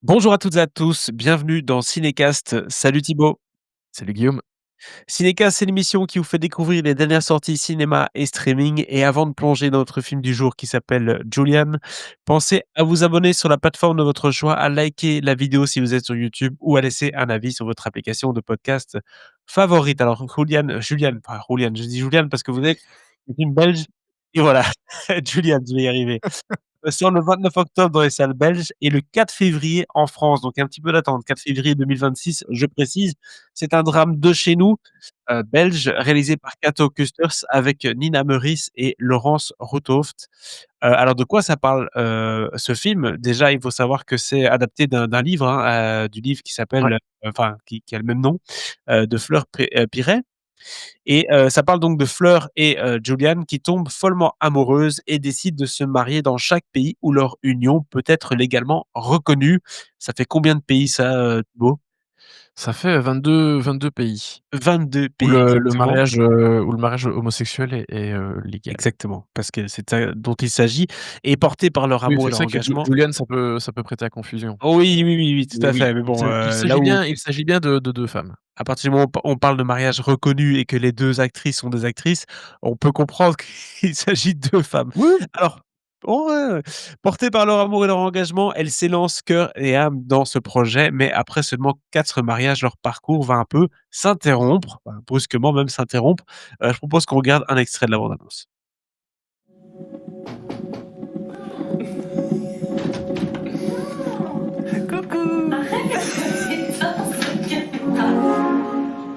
Bonjour à toutes et à tous, bienvenue dans Cinécast. Salut Thibaut. Salut Guillaume. Cinécast, c'est l'émission qui vous fait découvrir les dernières sorties cinéma et streaming. Et avant de plonger dans notre film du jour qui s'appelle Julian, pensez à vous abonner sur la plateforme de votre choix, à liker la vidéo si vous êtes sur YouTube ou à laisser un avis sur votre application de podcast favorite. Alors, Julian, enfin Julian, je dis Julian parce que vous êtes un film belge. Et voilà, Julian, je vais y arriver. Sort le 29 octobre dans les salles belges et le 4 février en France. Donc un petit peu d'attente. 4 février 2026, je précise. C'est un drame de chez nous, belge, réalisé par Cato Custers avec Nina Meurice et Laurence Routoft. Alors de quoi ça parle, ce film? Déjà, il faut savoir que c'est adapté d'un livre, hein, du livre qui Ouais. s'appelle, enfin qui a le même nom, de Fleur Piret. Et ça parle donc de Fleur et Julian qui tombent follement amoureuses et décident de se marier dans chaque pays où leur union peut être légalement reconnue. Ça fait combien de pays ça, Thibaut? Ça fait 22 pays 22 où pays exactement. où le mariage homosexuel est légal. Exactement, parce que c'est de ça dont il s'agit et portés par leur Oui, amour et c'est leur vrai que engagement. Julian, ça peut prêter à confusion. Oh oui, oui, oui, oui, tout Mais à oui, fait, mais bon, il là s'agit où bien il s'agit bien de 2 femmes. à partir du moment où on parle de mariage reconnu et que les 2 actrices sont des actrices, on peut comprendre qu'il s'agit de 2 femmes. Oui, Alors, ouais, portées par leur amour et leur engagement, elles s'élancent cœur et âme dans ce projet, mais après seulement 4 mariages, leur parcours va un peu s'interrompre, enfin brusquement même s'interrompre. Je propose qu'on regarde un extrait de la bande annonce.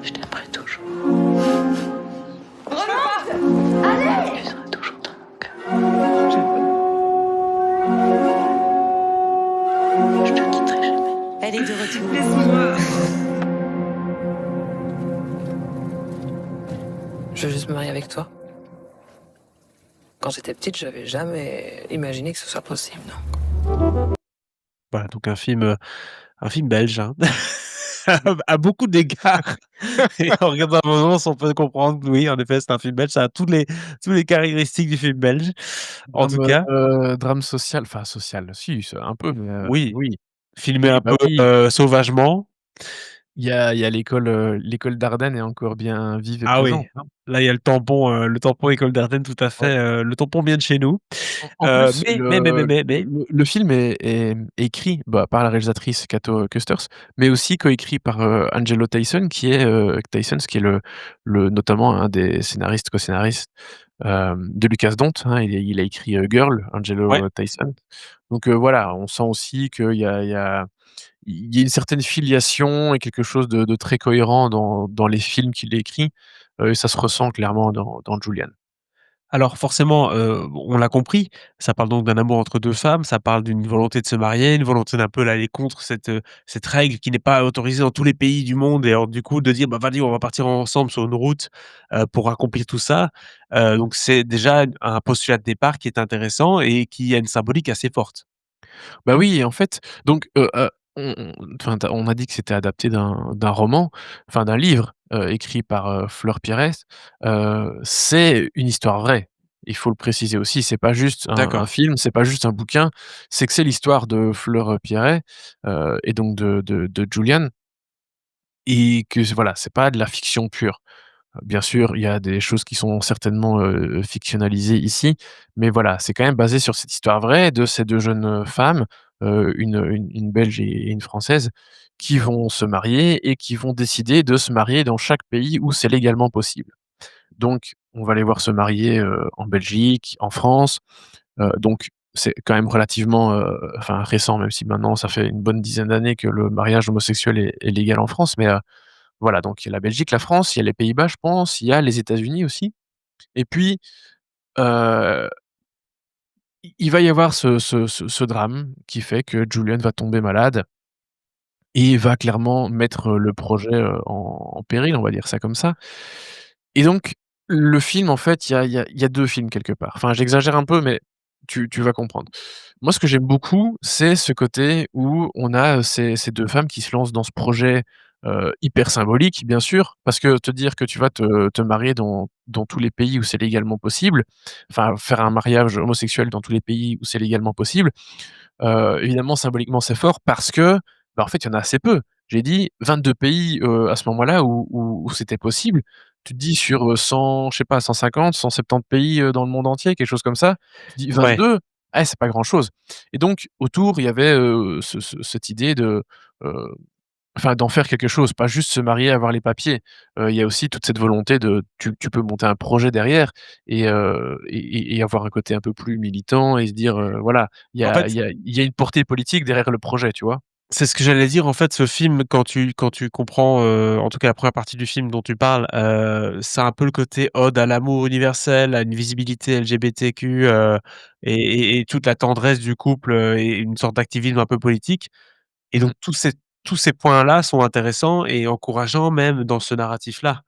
Je t'aimerai toujours. Tu seras toujours dans mon cœur. Je te quitterai jamais. Elle est de retour. Je veux juste me marier avec toi. Quand j'étais petite, j'avais jamais imaginé que ce soit possible, non. Voilà, donc un film belge, hein, à beaucoup d'égards. Et en regardant la bande annonce, on peut comprendre, oui, en effet, c'est un film belge, ça a tous les caractéristiques du film belge, en tout cas. Drame social, enfin social, si, c'est un peu, mais Oui, oui. filmé Oui, un bah peu, oui, sauvagement. il y a l'école d'Ardennes est encore bien vive et Ah oui, présente, hein. là, il y a le tampon École d'Ardennes, tout à Ouais. fait, le tampon vient de chez nous. En plus, Mais le film est écrit, bah, par la réalisatrice Cato Custers, mais aussi coécrit par, Angelo Tyson qui est le notamment un des scénaristes, co-scénaristes, de Lucas Dont, hein. Il a écrit, Girl, ouais. Angelo Tyson. Donc, voilà, on sent aussi qu'il y a une certaine filiation et quelque chose de très cohérent dans les films qu'il écrit, et ça se ressent clairement dans Julian. Alors forcément, on l'a compris, ça parle donc d'un amour entre 2 femmes, ça parle d'une volonté de se marier, une volonté d'un peu d'aller contre cette règle qui n'est pas autorisée dans tous les pays du monde et alors du coup de dire: «Bah, vas-y, on va partir ensemble sur une route, pour accomplir tout ça». Donc c'est déjà un postulat de départ qui est intéressant et qui a une symbolique assez forte. Bah oui, et en fait, donc, on a dit que c'était adapté d'un roman, enfin d'un livre, écrit par, Fleur Pirès. C'est une histoire vraie. Il faut le préciser aussi, c'est pas juste un D'accord. film, c'est pas juste un bouquin, c'est que c'est l'histoire de Fleur Pirret, et donc de Julian, et que voilà, c'est pas de la fiction pure. Bien sûr, il y a des choses qui sont certainement, fictionnalisées ici, mais voilà, c'est quand même basé sur cette histoire vraie de ces 2 jeunes, femmes, une Belge et une Française, qui vont se marier et qui vont décider de se marier dans chaque pays où c'est légalement possible. Donc on va les voir se marier, en Belgique, en France, donc c'est quand même relativement, enfin récent, même si maintenant ça fait une bonne dizaine d'années que le mariage homosexuel est légal en France, mais voilà, donc il y a la Belgique, la France, il y a les Pays-Bas, je pense, il y a les États-Unis aussi, et puis, heu, il va y avoir ce drame qui fait que Julian va tomber malade et va clairement mettre, le projet, en péril, on va dire ça comme ça, et donc le film, en fait, il y a 2 films quelque part. Enfin, j'exagère un peu, mais tu vas comprendre. Moi, ce que j'aime beaucoup, c'est ce côté où on a, ces 2 femmes qui se lancent dans ce projet, hyper symbolique, bien sûr, parce que te dire que tu vas te marier dans tous les pays où c'est légalement possible, enfin, faire un mariage homosexuel dans tous les pays où c'est légalement possible, évidemment, symboliquement, c'est fort parce que, bah, en fait, il y en a assez peu. J'ai dit 22 pays, à ce moment-là où c'était possible. Tu te dis sur, 100, je sais pas, 150-170 pays, dans le monde entier, quelque chose comme ça. Tu dis Ouais. 22, ah, c'est pas grand-chose et donc autour, il y avait, cette idée de, heu, enfin, d'en faire quelque chose, pas juste se marier, avoir les papiers. Il y a aussi toute cette volonté de tu peux monter un projet derrière et avoir un côté un peu plus militant et se dire, voilà, il y En a fait, il y a il y a une portée politique derrière le projet, tu vois? c'est ce que j'allais dire, en fait, ce film, quand tu comprends, en tout cas la première partie du film dont tu parles, c'est un peu le côté ode à l'amour universel, à une visibilité LGBTQ, et toute la tendresse du couple, et une sorte d'activisme un peu politique. Et Mmh. donc tous ces points-là sont intéressants et encourageants même dans ce narratif-là.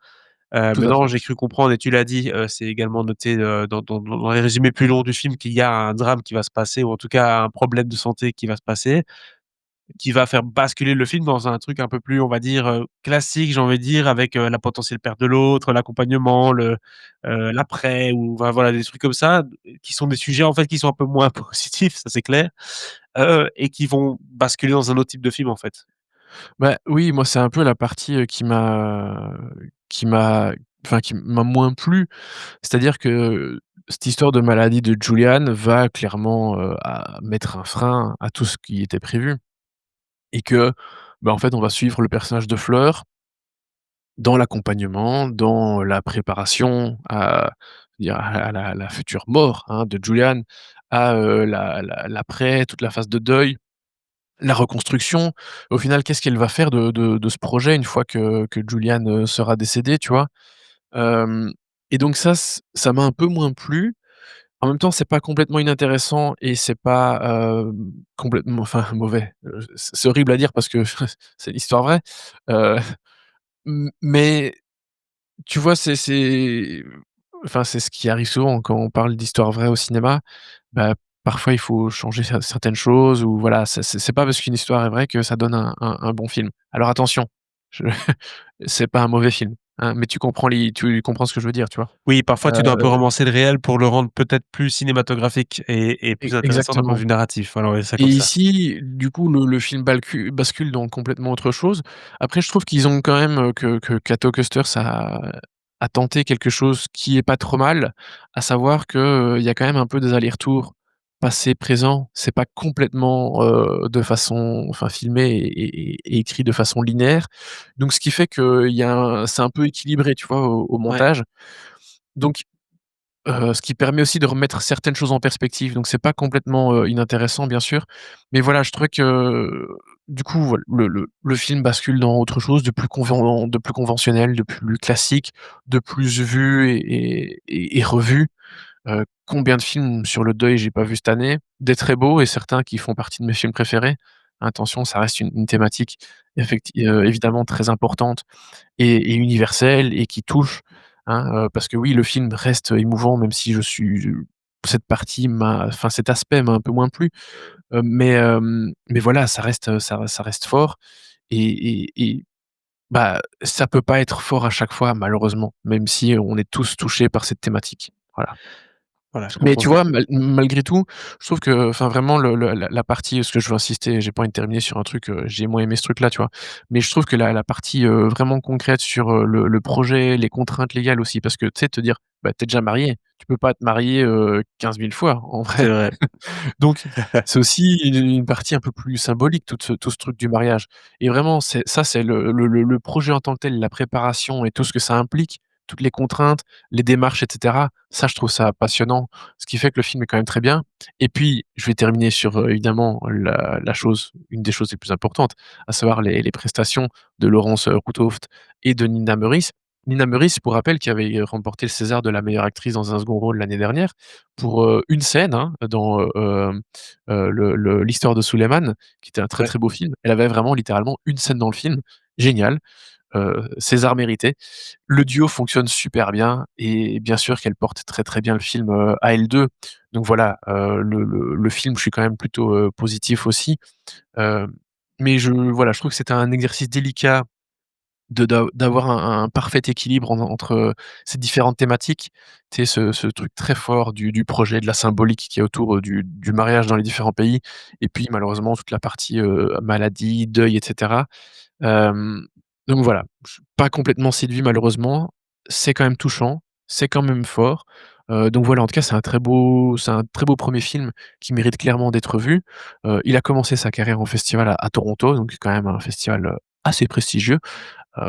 Tout à Maintenant fait. j'ai cru comprendre et tu l'as dit, c'est également noté, dans les résumés plus longs du film qu'il y a un drame qui va se passer ou en tout cas un problème de santé qui va se passer, qui va faire basculer le film dans un truc un peu plus, on va dire, classique, j'ai envie de dire, avec, la potentielle perte de l'autre, l'accompagnement, l'après ou enfin voilà des trucs comme ça, qui sont des sujets en fait qui sont un peu moins positifs, ça c'est clair, et qui vont basculer dans un autre type de film en fait. Bah, oui, moi, c'est un peu la partie, qui m'a enfin, qui m'a moins plu. C'est-à-dire que cette histoire de maladie de Julian va clairement, à mettre un frein à tout ce qui était prévu et que, bah, en fait, on va suivre le personnage de Fleur dans l'accompagnement, dans la préparation à la future mort, hein, de Julian, à, l'après, toute la phase de deuil, la reconstruction. Au final, qu'est-ce qu'elle va faire de ce projet une fois que Julian, sera décédé, tu vois? Hem et donc ça m'a un peu moins plu. En même temps, c'est pas complètement inintéressant et c'est pas, complètement enfin mauvais. C'est horrible à dire parce que c'est l'histoire vraie, heu, mais tu vois, c'est enfin, c'est ce qui arrive souvent quand on parle d'histoire vraie au cinéma. Bah, parfois, il faut changer certaines choses ou voilà, c'est pas parce qu'une histoire est vraie que ça donne un bon film. Alors attention, je c'est pas un mauvais film, hein, mais tu comprends ce que je veux dire, tu vois? Oui, parfois tu dois un peu Heu, romancer le réel pour le rendre peut-être plus cinématographique et plus intéressant d'un point de exactement. vue narratif. Voilà, on va dire ça Et comme ça. ici, du coup, le film bascule dans complètement autre chose. Après, je trouve qu'ils ont quand même, que Cato Custers a tenté quelque chose qui est pas trop mal, à savoir que, il y a quand même un peu des allers-retours passé, présent. C'est pas complètement, de façon enfin filmé et écrit de façon linéaire. Donc ce qui fait qu'il y a un c'est un peu équilibré, tu vois, au Ouais, montage. Donc ce qui permet aussi de remettre certaines choses en perspective, donc c'est pas complètement, inintéressant bien sûr. Mais voilà, je trouvais que, du coup, voilà, le film bascule dans autre chose de plus conventionnel, de plus classique, de plus vu et revu. Combien de films sur le deuil j'ai pas vu cette année? Des très beaux et certains qui font partie de mes films préférés. Attention, ça reste une thématique évidemment très importante et universelle et qui touche, hein, parce que oui, le film reste émouvant même si cette partie enfin cet aspect m'a un peu moins plu, mais voilà, ça reste fort et bah, ça peut pas être fort à chaque fois malheureusement, même si on est tous touchés par cette thématique. Voilà. voilà, je Mais comprends tu ce que vois, tu malgré tout, je trouve que enfin vraiment la partie ce que je veux insister, j'ai pas envie de terminer sur un truc, j'ai moins aimé ce truc-là, tu vois? Mais je trouve que la partie, vraiment concrète sur, le projet, les contraintes légales aussi, parce que tu sais, te dire: «Bah, tu es déjà marié, tu peux pas te marier, 15 000 fois en c'est vrai». vrai. Donc c'est aussi une partie un peu plus symbolique, tout ce truc du mariage et vraiment c'est le projet en tant que tel, la préparation et tout ce que ça implique, toutes les contraintes, les démarches et cetera. Ça, je trouve ça passionnant, ce qui fait que le film est quand même très bien et puis je vais terminer sur, évidemment une des choses les plus importantes, à savoir les prestations de Laurence, Routoft et de Nina Meurice. Nina Meurice, pour rappel, qui avait remporté le César de la meilleure actrice dans un second rôle l'année dernière pour, une scène, hein, dans, l'Histoire de Souleymane, qui était un très, Ouais. très beau film. Elle avait vraiment littéralement une scène dans le film, génial, César mérité. Le duo fonctionne super bien et bien sûr qu'elle porte très, très bien le film, à elle 2. Donc voilà, le film, je suis quand même plutôt, positif aussi, heu, mais voilà, je trouve que c'était un exercice délicat d'avoir un parfait équilibre entre ces différentes thématiques. Tu sais, ce truc très fort du projet, de la symbolique qui est autour, du mariage dans les différents pays et puis malheureusement toute la partie, maladie, deuil et cetera. Hem, donc voilà, je suis pas complètement séduit malheureusement. C'est quand même touchant, c'est quand même fort. Donc voilà, en tout cas, c'est un très beau premier film qui mérite clairement d'être vu. Il a commencé sa carrière en festival à Toronto, donc quand même un festival, assez prestigieux.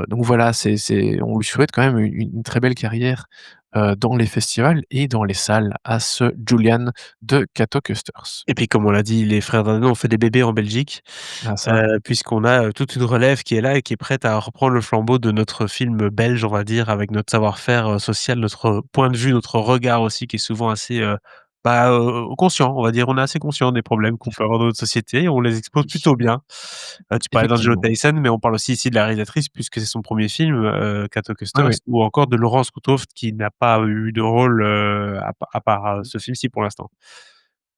Donc voilà, on lui souhaite quand même une très belle carrière, dans les festivals et dans les salles à ce Julian de Kato Custers. Et puis comme on l'a dit, les frères Dardenne ont fait des bébés en Belgique, Ah ça, puisqu'on a, toute une relève qui est là et qui est prête à reprendre le flambeau de notre film belge, on va dire, avec notre savoir-faire, social, notre point de vue, notre regard aussi qui est souvent assez, conscient, on va dire. On est assez conscient des problèmes qu'on peut avoir dans notre société et on les expose oui, plutôt bien. Tu parlais d'Angelo effectivement. Tyson, mais on parle aussi ici de la réalisatrice puisque c'est son premier film, Kato Oui, Custers oui. ou encore de Laurence Routoft qui n'a pas eu de rôle, à part, ce film-ci pour l'instant.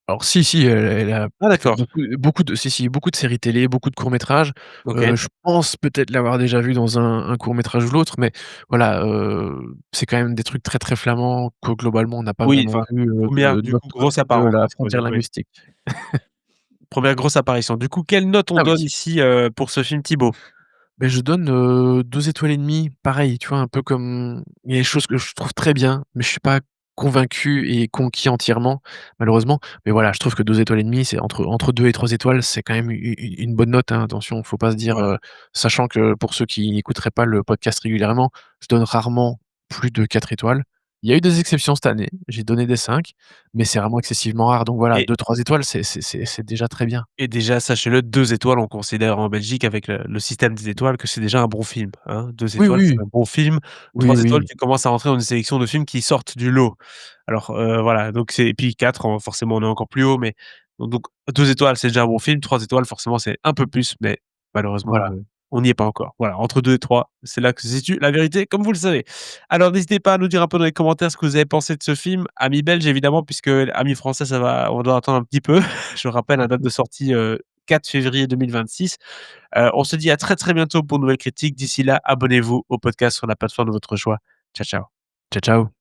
Alors si, si, elle a Ah fait d'accord, beaucoup de si, si, beaucoup de séries télé, beaucoup de courts métrages. OK. Je pense peut-être l'avoir déjà vue dans un court métrage ou l'autre, mais voilà, c'est quand même des trucs très, très flamands que globalement on n'a pas Oui, vraiment enfin, vu, 1re de du coup, notre grosse côté de apparence, la on pourrait frontière dire, oui. linguistique. 1re grosse apparition. Du coup, quelle note on Ah oui. donne ici, pour ce film, Thibaut? Beh, je donne, 2 étoiles et demie. Pareil, tu vois, un peu comme il y a des choses que je trouve très bien, mais je suis pas convaincu et conquis entièrement, malheureusement. Mais voilà, je trouve que 2 étoiles et demie, c'est entre 2 et 3 étoiles, c'est quand même une bonne note, hein. Attention, faut pas se dire, Ouais. sachant que pour ceux qui n'écouteraient pas le podcast régulièrement, je donne rarement plus de 4 étoiles. Il y a eu des exceptions cette année, j'ai donné des 5, mais c'est vraiment excessivement rare. Donc voilà, Et 2-3 étoiles, c'est déjà très bien. et déjà, sachez-le, 2 étoiles, on considère en Belgique avec le système des étoiles que c'est déjà un bon film, hein. 2 Oui, étoiles, c'est oui. un bon film. Oui, 3 étoiles, oui. tu commences à rentrer dans une sélection de films qui sortent du lot. Alors, voilà, donc c'est et puis 4, forcément, on est encore plus haut, mais donc 2 étoiles, c'est déjà un bon film. 3 étoiles, forcément, c'est un peu plus, mais malheureusement, Voilà. on n'y est pas encore. Voilà, entre 2 et 3, c'est là que se situe la vérité, comme vous le savez. Alors n'hésitez pas à nous dire un peu dans les commentaires ce que vous avez pensé de ce film. Amis belges, évidemment, puisque amis français, ça va on doit attendre un petit peu. Je rappelle la date de sortie, 4 février 2026. On se dit à très, très bientôt pour de nouvelles critiques. D'ici là, abonnez-vous au podcast sur la plateforme de votre choix. Ciao, ciao. Ciao, ciao.